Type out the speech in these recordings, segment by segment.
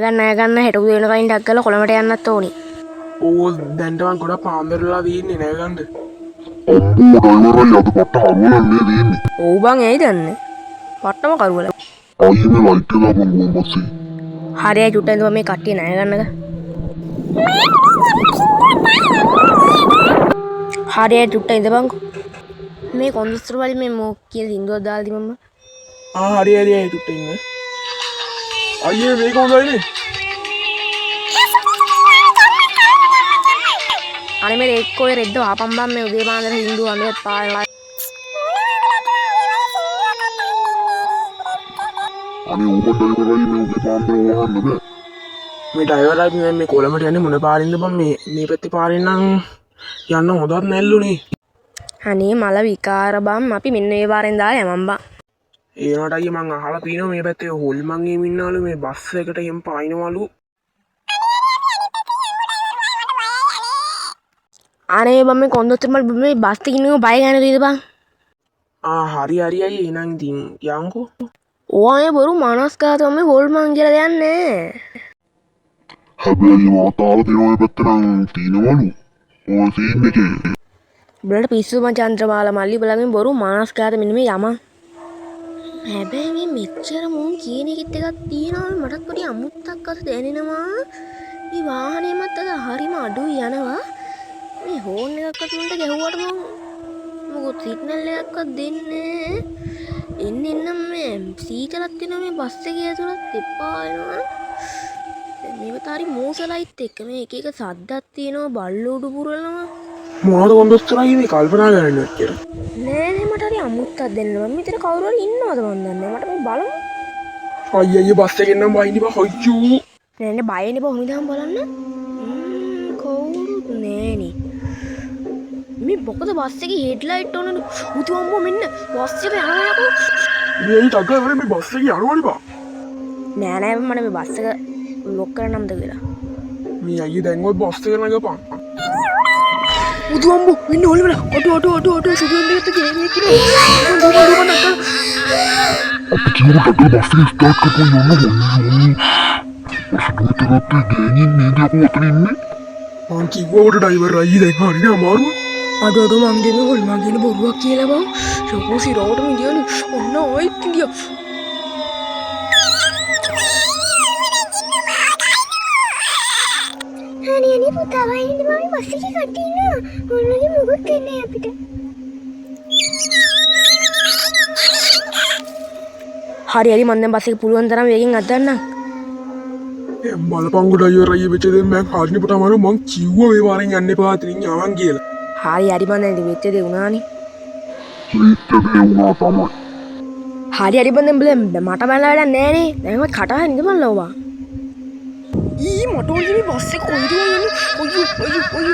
නෑගන්න හෙට උදේ වෙනකන් ඩක් කරලා කොළඹට යන්නත් ඕනි. ඕ දැන්ට මං ගොඩක් පාන්දරලා තියෙන්නේ නෑ ගන්න. ඩ්‍රයිවර් අයියා අද පට්ට හමුලන්නේ තියෙන්නේ. ඔව් බං ඇයි දන්නේ? පට්ටම කරුවල. අයියේ ලයිට් එක දාපන් ගුවන් බස්සේ. හරියයි චුට්ටක් ඉඳලා මේ කට්ටිය නෑ ගන්නක. හරියයි චුට්ටක් ඉඳපන්කෝ. මේ කොන්දස්තර වලින් මේ මොක් කියන සින්දුවක් දාලා දි මම. හරි හිටුට ඉන්න. අයියේ මේක හොඳයිනේ. අනේ මේ එක්කෝ රෙද්ද ආපම් බම් මේ උදේ පාන්දර හින්දු අඳුරත් පාරලා. අනේ ඔබ ඩ්‍රයිවර් අයියේ මේ උදේ පාන්දර වහන්න බෑ. මේ ඩ්‍රයිවර් අයියා මේ කොළඹට යන්නේ මොන පාරින්ද බං මේ පැත්තේ පාරෙන් නම් යන්න හොඳත් නැල්ලුනේ. අනේ මල විකාර බම් අපි මෙන්න මේ පාරෙන් දාලා යමම් බං. ඒනට අයියේ මං අහලා තියෙනවා මේ පැත්තේ හොල්මන් ගෙම ඉන්නවලු මේ බස් එකට එම් පායිනවලු. අනේ බම් මේ කොන්දස්තර මල් මේ බස් එකේ ඉන්නව බය ගන්න දෙයිද බං? හරි අයියේ එහෙනම් ඉතින් යන්කෝ. ඕවා බොරු මනස්කාතව මේ හොල්මන් කියලා දෙයක් නෑ. හැබැයි මාතාල තියෙන ඔය පැත්ත නම් තියෙනවලු. ඔය සීන් එකේ. බ්ලඩ් පිස්සු මං චන්ද්‍රමාලා මල්ලි බලමින් බොරු මනස්කාත මෙන්න මේ යම. හැබැයි මේ මෙච්චර මුන් කියන එකෙත් එකක් තියෙනවා මටත් පොඩි අමුත්තක් අත දැනෙනවා. මේ වාහනේමත් අද හරිම අඩුයි යනවා. මේ හෝන් එකක්වත් මුන්ට ගැහුවට මොකද සිග්නල් එකක්වත් දෙන්නේ එන්නම් මේ සීතලක් තියෙනවා මේ බස් එකේ ඇතුළත් එපා වෙනවා. මේවත් හරි මෝසලයිත් එක්ක මේ එක එක සද්දක් තියෙනවා බල්ලෝ උඩු පුරනවා. මොනවද කොන්දස්තර අයියේ මේ කල්පනා කරන්නේ කියලා. නෑ මට හරි අමුත්තක් දෙන්න මම මෙතන කවුරු හරි ඉන්නවද මන් දන්නේ මට මේ බලමු. අයියේ බස් එකෙන් නම් වයින් ඉපා හොයිචු. නෑනේ බයනේ බෝ හිඳන් බලන්න. කවුරුත් නෑනේ. මේ මොකද බස් එකේ හෙඩ්ලයිට් ඕනද? උතු අම්මෝ මෙන්න බස් එක යනවා යකෝ. මේ ටග්ගා වල මේ බස් එකේ යනවලු බා. නෑ මම මේ බස් එක ලොක් කරන්නම්ද කියලා. මේ අයියේ දැන් ඔය බස් එක නගපන්. උතු අම්මෝ මෙන්න ඕලි බල. ඔටෝ සුදුන් දෙකට ගේන්නේ කියලා. අපි කියමු ටග්ගා බස් එක ස්ටාර්ට් කරපුවා යන්න ඕනේ. ඔස්ටෝතරත් ගේන්නේ නේද අපි ඔතන ඉන්නේ. මං කිව්වට ඩ්‍රයිවර් අයියේ දැන් හරිනේ අමාරුව. අඩෝ මං දෙන්නේ හොල්මන් කියන බොරුවක් කියලා බං. ෂොකෝ සිරවටම ඉඳියනේ. ඔන්න ඔයත් ඉඳියා. අනේ පුතා වයින්ද මම බස් එකේ කට්ටිය ඉන්නවා. ඔන්නගේ මොකක් දෙන්නේ අපිට. හරි මන් දැන් බස් එක පුළුවන් තරම් වේගෙන් අදන්නම්. බලපංගු ඩ්‍රයිවර් අයියේ වෙච්ච දේ මම හරිනේ පුතා මම කිව්වා මේ වාරෙන් යන්න එපා අතරින් යවන් කියලා. හරි මන් දැන් වෙච්ච දේ වුණානේ. හරි මන් දැන් මට බලලා වැඩක් නෑනේ. දැන්වත් කටහන් ඉඳමන් ලවවා. මට ඕනේ මේ බස් එක කොයිද යන්නේ? ඔයු.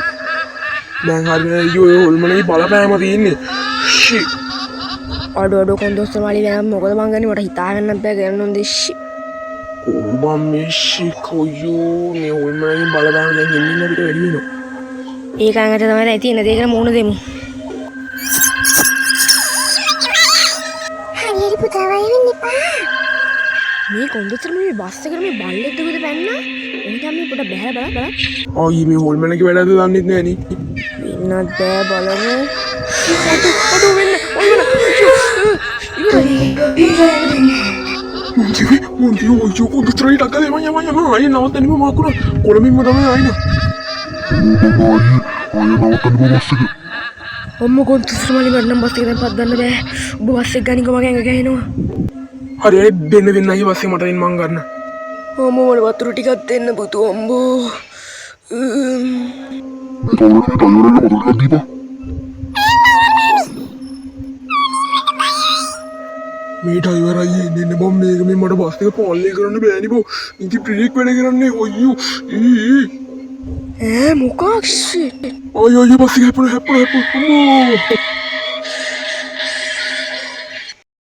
දැන් හරිනේ අයියෝ හොල්මනේ බලපෑම තියෙන්නේ. ෂි. අඩෝ කොන්දස්තර මාලි දැන් මොකද මං ගන්නේ මට හිතා ගන්නත් බෑ ගන්න දෙෂි. ඔබ මේ ෂි කොයෝ මේ හොල්මනේ බලපෑම දැන් ඉන්නේ අපිට වැඩි වෙනවා. ඒක අංගට තමයි තියෙන දේ කරලා මූණ දෙමු. හරි පුතා වයින් ඉපා. මේ කොන්දස්තර මේ බස් එකට මේ බල්ලෙක් දුවද පැන්නා? එනිකම් මේ පොඩ බැහැ බලන්න. අයියේ මේ හොල්මනේගේ වැඩද දන්නෙත් නෑනේ. වෙන්නත් බෑ බලමු. අඩෝ වෙන්න. මුන්ති ඔයෝ කොන්දස්තරයි ටග්ගා දෙමන් යමන් අයියේ නවත්තන්න මාකුණ කොළඹින්ම තමයි ආයින. ඔම්ම කොන්දස්තර මාලි මට නම් බස් එක දැන් පද්දන්න බෑ. ඔබ බස් එක ගනින්කෝ මගේ ඇඟ ගහනවා. හරි දෙන්න අයියේ බස් එක මට දෙන්න මං ගන්න. අම්මෝ මට වතුර ටිකක් දෙන්න පුතු අම්බෝ. මේ ඩ්‍රයිවර් අයියේ ඉන්නේ බම් මේක මේ මට බස් එක පාලනය කරන්න බෑනේ බෝ. ඉති බ්‍රේක් වැඩ කරන්නේ ඔයෝ. මොකක්ද? අයියෝ බස් එක හැප්පුණා අම්මෝ.